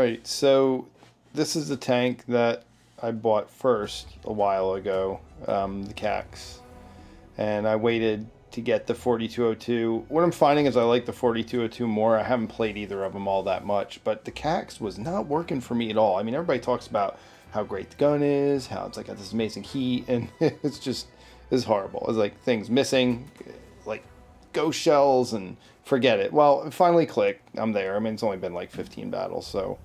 Alright, so this is the tank that I bought first a while ago, the CAX. And I waited to get the 4202. What I'm finding is I like the 4202 more. I haven't played either of them all that much, but the CAX was not working for me at all. I mean, everybody talks about how great the gun is, how it's like got this amazing heat, and it's horrible. It's like things missing, like ghost shells, and forget it. Well, it finally clicked. I'm there. I mean, it's only been like 15 battles, so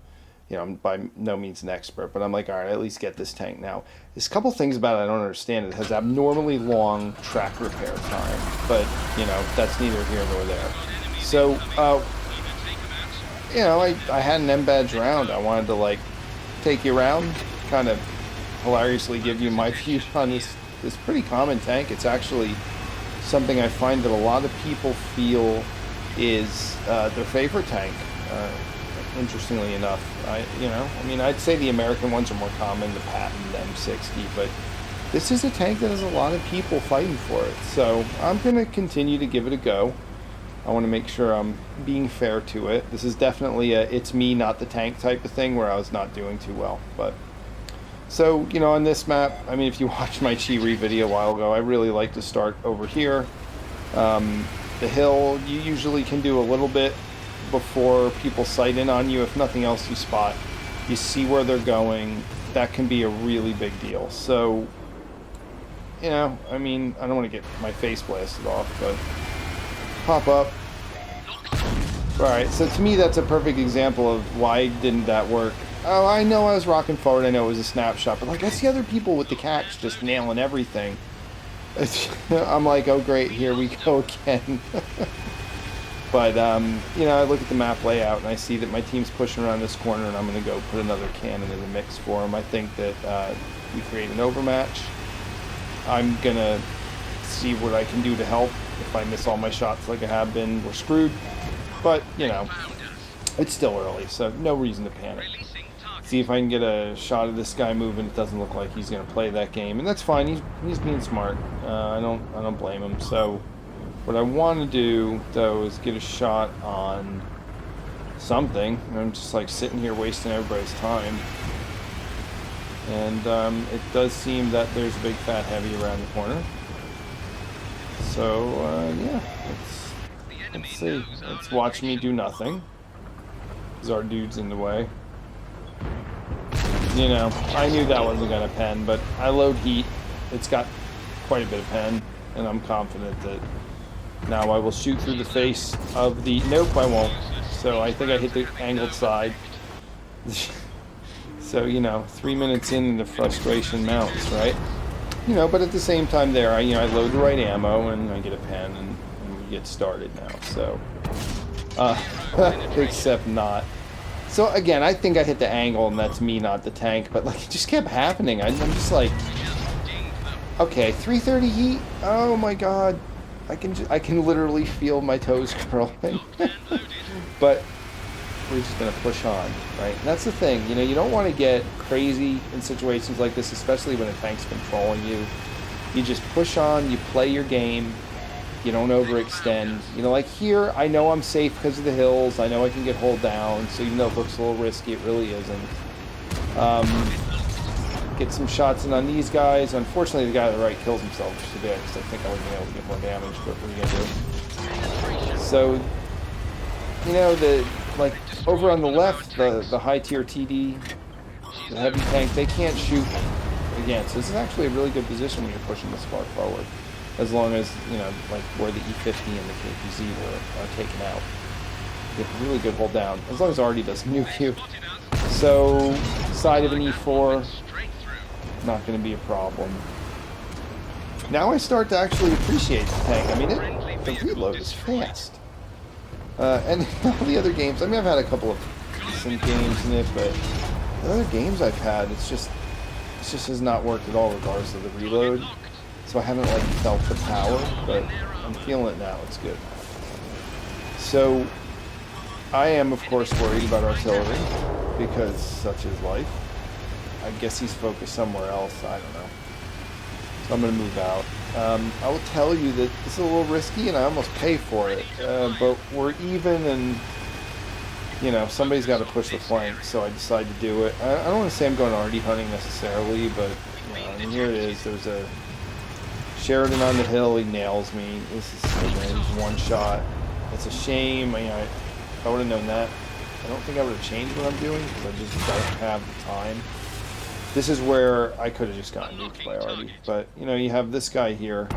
I'm by no means an expert, but I'm like, all right, at least get this tank now. There's a couple things about it I don't understand. It has abnormally long track repair time, but that's neither here nor there. So, I had an M badge round. I wanted to like take you around, kind of hilariously give you my views on this pretty common tank. It's actually something I find that a lot of people feel is their favorite tank. Interestingly enough, I'd say the American ones are more common, the Patton, the M60, but this is a tank that has a lot of people fighting for it. So I'm going to continue to give it a go. I want to make sure I'm being fair to it. This is definitely a it's me, not the tank type of thing where I was not doing too well. But so, on this map, I mean, if you watched my Chi-Ri video a while ago, I really like to start over here. The hill, you usually can do a little bit before people sight in on you. If nothing else, you see where they're going. That can be a really big deal. So, I don't want to get my face blasted off, but pop up. Alright, so to me that's a perfect example of why didn't that work. Oh, I know I was rocking forward, I know it was a snapshot, but like I see other people with the CAX just nailing everything. I'm like, oh great, here we go again. But, I look at the map layout and I see that my team's pushing around this corner and I'm going to go put another cannon in the mix for them. I think that we create an overmatch. I'm going to see what I can do to help. If I miss all my shots like I have been, we're screwed. But, it's still early, so no reason to panic. See if I can get a shot of this guy moving. It doesn't look like he's going to play that game, and that's fine. He's being smart. I don't blame him. So what I want to do, though, is get a shot on something. I'm just like sitting here wasting everybody's time. And it does seem that there's a big fat heavy around the corner. So, yeah, let's see. Let's watch me do nothing. Because our dude's in the way. I knew that wasn't going to pen, but I load heat. It's got quite a bit of pen, and I'm confident that now I will shoot through the face of the... Nope, I won't. So I think I hit the angled side. So, 3 minutes in and the frustration mounts, right? But at the same time there, I load the right ammo and I get a pen and we get started now. So, except not. So again, I think I hit the angle and that's me, not the tank. But like, it just kept happening. I'm just like, okay, 330 heat. Oh my god, I can literally feel my toes curling. But we're just gonna push on, right? And that's the thing. You don't want to get crazy in situations like this, especially when a tank's controlling you. You just push on. You play your game. You don't overextend. Like here, I know I'm safe because of the hills. I know I can get hold down. So even though it looks a little risky, it really isn't. Get some shots in on these guys. Unfortunately, the guy on the right kills himself, which is too bad because I think I would have been able to get more damage. But what are you gonna do? So, like over on the left, the high tier TD, the heavy tank, they can't shoot again. So this is actually a really good position when you're pushing this far forward. As long as, like where the E50 and the KPZ are taken out. You have a really good hold down. As long as Artie doesn't nuke you. So, side of an E4, not going to be a problem. Now I start to actually appreciate the tank. I mean, the reload is fast. And all the other games, I've had a couple of decent games in it, but the other games I've had, it just has not worked at all regardless of the reload. So I haven't like felt the power, but I'm feeling it now. It's good. So I am, of course, worried about artillery because such is life. I guess he's focused somewhere else. I don't know. So I'm going to move out. I will tell you that this is a little risky, and I almost pay for it. But we're even, and you know, somebody's got to push the flank, so I decided to do it. I don't want to say I'm going arty hunting necessarily, but you know, I mean, here it is. There's a Sheridan on the hill. He nails me. This is he's one shot. It's a shame. If I would have known that, I don't think I would have changed what I'm doing because I just don't have the time. This is where I could have just gotten nuked by arty, but you know, you have this guy here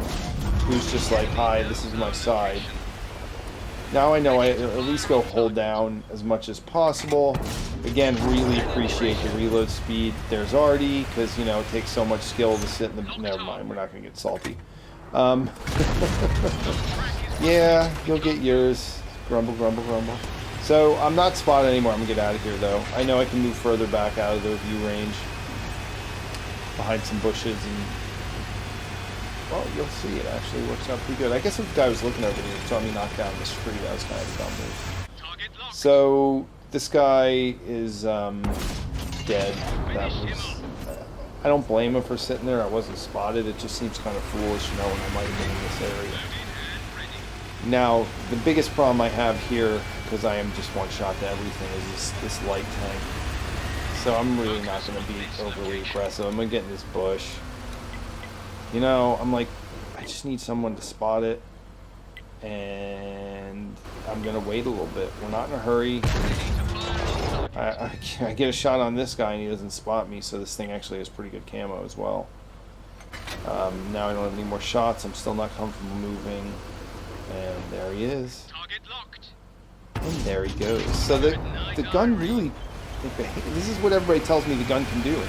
who's just like, hi, this is my side. Now I know I at least go hold down as much as possible. Again, really appreciate the reload speed. There's arty, because, you know, it takes so much skill to sit in the... Never mind, we're not going to get salty. Yeah, you'll get yours. Grumble, grumble, grumble. So, I'm not spotted anymore. I'm going to get out of here, though. I know I can move further back out of their view range. Behind some bushes and... Well, you'll see, it actually works out pretty good. I guess if the guy was looking over me and saw me knock down this tree, that was kind of a dumb move. So, this guy is dead. That was... I don't blame him for sitting there. I wasn't spotted. It just seems kind of foolish knowing I might have been in this area. Now, the biggest problem I have here, because I am just one shot to everything, is this light tank. So I'm really not going to be overly aggressive. I'm going to get in this bush. You know, I'm like, I just need someone to spot it, and I'm going to wait a little bit. We're not in a hurry. I get a shot on this guy, and he doesn't spot me, so this thing actually has pretty good camo as well. Now I don't have any more shots. I'm still not comfortable moving, and there he is. And there he goes. So the gun really, this is what everybody tells me the gun can do.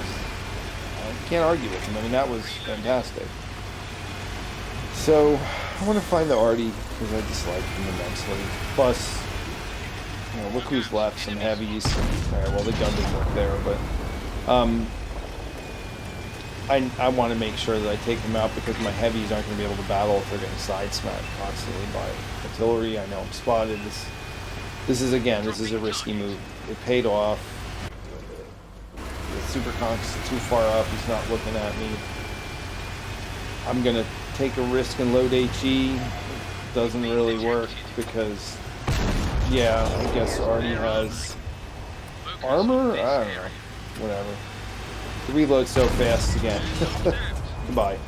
I can't argue with him. I mean, that was fantastic. So, I want to find the arty, because I dislike him immensely. Plus, you know, look who's left, some heavies. Alright, well, the gun didn't work there, but... I want to make sure that I take them out, because my heavies aren't going to be able to battle if they're getting side smacked constantly by artillery. I know I'm spotted. This is a risky move. It paid off. Super Conk's too far up, he's not looking at me. I'm gonna take a risk and load HE. Doesn't really work because, yeah, I guess arty has armor? I don't know. Whatever. The reload's so fast again. Goodbye.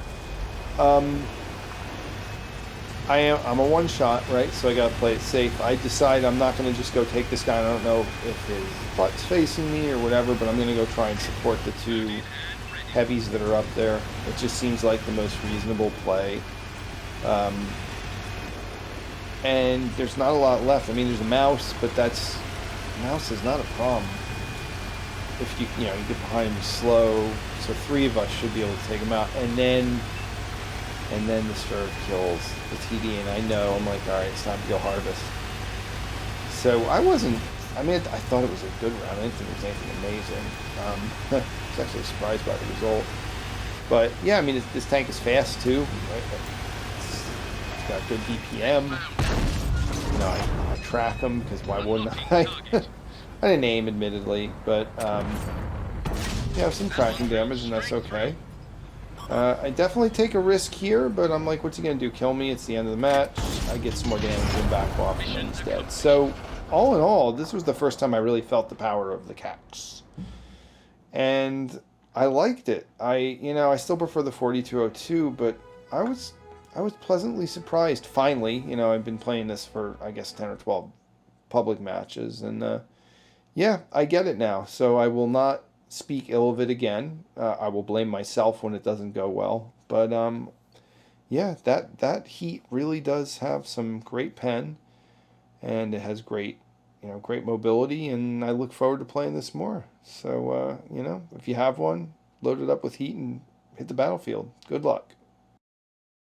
I'm a one shot, right? So I gotta play it safe. I decide I'm not gonna just go take this guy. I don't know if his butt's facing me or whatever, but I'm gonna go try and support the two heavies that are up there. It just seems like the most reasonable play. And there's not a lot left. I mean, there's a mouse, but mouse is not a problem. If you get behind him slow, so three of us should be able to take him out, and then the serve kills the TD, and I know, I'm like, alright, it's time to go harvest. So I thought it was a good round. I didn't think it was anything amazing. I was actually surprised by the result. But yeah, I mean, this tank is fast too, right? It's got good DPM. You know, I track them, because why wouldn't I? I didn't aim, admittedly, but yeah, some tracking damage, and that's okay. I definitely take a risk here, but I'm like, what's he going to do? Kill me? It's the end of the match. I get some more damage and back off, and then he's dead. So, all in all, this was the first time I really felt the power of the CAX. And I liked it. I still prefer the 4202, but I was pleasantly surprised, finally. You know, I've been playing this for, I guess, 10 or 12 public matches, and yeah, I get it now. So I will not speak ill of it again. I will blame myself when it doesn't go well. But yeah, that heat really does have some great pen, and it has great mobility, and I look forward to playing this more. So if you have one, load it up with heat and hit the battlefield. Good luck.